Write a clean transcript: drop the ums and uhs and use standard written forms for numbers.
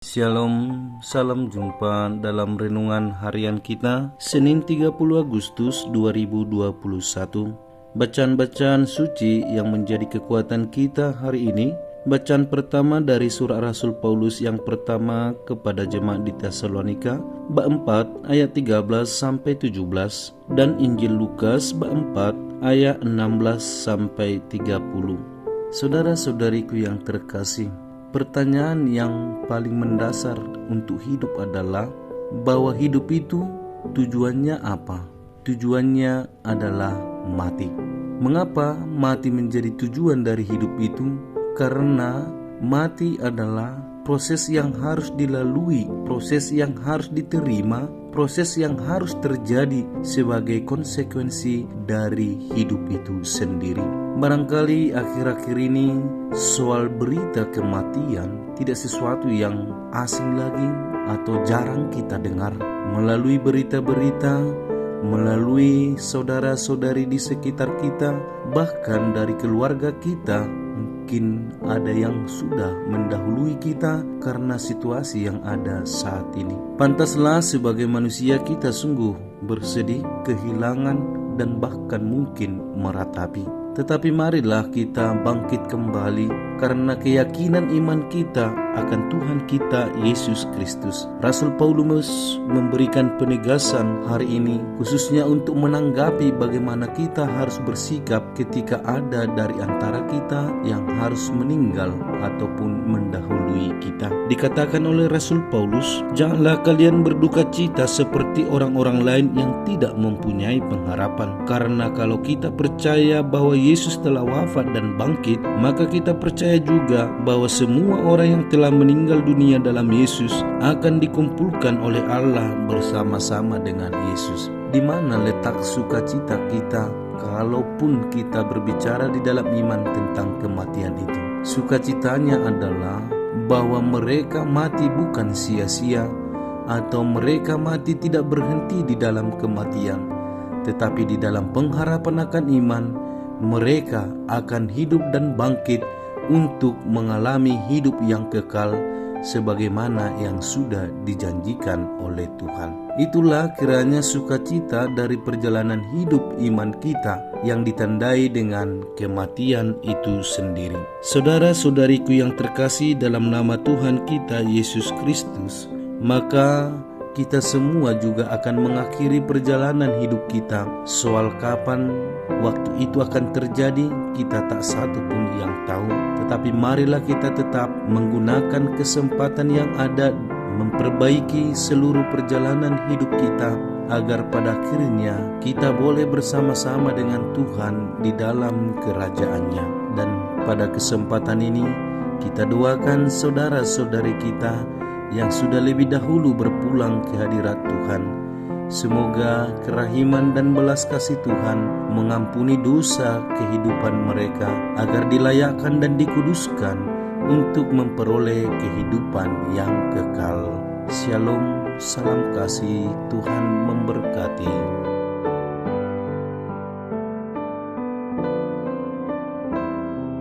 Shalom, salam jumpa dalam renungan harian kita Senin 30 Agustus 2021. Bacaan-bacaan suci yang menjadi kekuatan kita hari ini. Bacaan pertama dari surat Rasul Paulus yang pertama kepada jemaat di Tesalonika, bab 4 ayat 13 sampai 17, dan Injil Lukas bab 4 ayat 16 sampai 30. Saudara-saudariku yang terkasih, pertanyaan yang paling mendasar untuk hidup adalah bahwa hidup itu tujuannya apa? Tujuannya adalah mati. Mengapa mati menjadi tujuan dari hidup itu? Karena mati adalah proses yang harus dilalui, proses yang harus diterima, proses yang harus terjadi sebagai konsekuensi dari hidup itu sendiri. Barangkali akhir-akhir ini soal berita kematian tidak sesuatu yang asing lagi atau jarang kita dengar. Melalui berita-berita, melalui saudara-saudari di sekitar kita, bahkan dari keluarga kita, mungkin ada yang sudah mendahului kita karena situasi yang ada saat ini. Pantaslah sebagai manusia kita sungguh bersedih, kehilangan, dan bahkan mungkin meratapi. Tetapi marilah kita bangkit kembali karena keyakinan iman kita akan Tuhan kita Yesus Kristus. Rasul Paulus memberikan penegasan hari ini khususnya untuk menanggapi bagaimana kita harus bersikap ketika ada dari antara kita yang harus meninggal ataupun mendahului kita. Dikatakan oleh Rasul Paulus, janganlah kalian berduka cita seperti orang-orang lain yang tidak mempunyai pengharapan. Karena kalau kita percaya bahwa Yesus telah wafat dan bangkit, maka kita percaya juga bahwa semua orang yang telah meninggal dunia dalam Yesus akan dikumpulkan oleh Allah bersama-sama dengan Yesus. Di mana letak sukacita kita kalaupun kita berbicara di dalam iman tentang kematian itu? Sukacitanya adalah bahwa mereka mati bukan sia-sia, atau mereka mati tidak berhenti di dalam kematian, tetapi di dalam pengharapan akan iman mereka akan hidup dan bangkit untuk mengalami hidup yang kekal sebagaimana yang sudah dijanjikan oleh Tuhan. Itulah kiranya sukacita dari perjalanan hidup iman kita yang ditandai dengan kematian itu sendiri. Saudara-saudariku yang terkasih dalam nama Tuhan kita Yesus Kristus, maka kita semua juga akan mengakhiri perjalanan hidup kita. Soal kapan waktu itu akan terjadi, kita tak satu pun yang tahu. Tetapi marilah kita tetap menggunakan kesempatan yang ada, memperbaiki seluruh perjalanan hidup kita, agar pada akhirnya kita boleh bersama-sama dengan Tuhan di dalam kerajaan-Nya. Dan pada kesempatan ini kita doakan saudara-saudari kita yang sudah lebih dahulu berpulang ke hadirat Tuhan. Semoga kerahiman dan belas kasih Tuhan mengampuni dosa kehidupan mereka, agar dilayakkan dan dikuduskan untuk memperoleh kehidupan yang kekal. Shalom, salam kasih, Tuhan memberkati.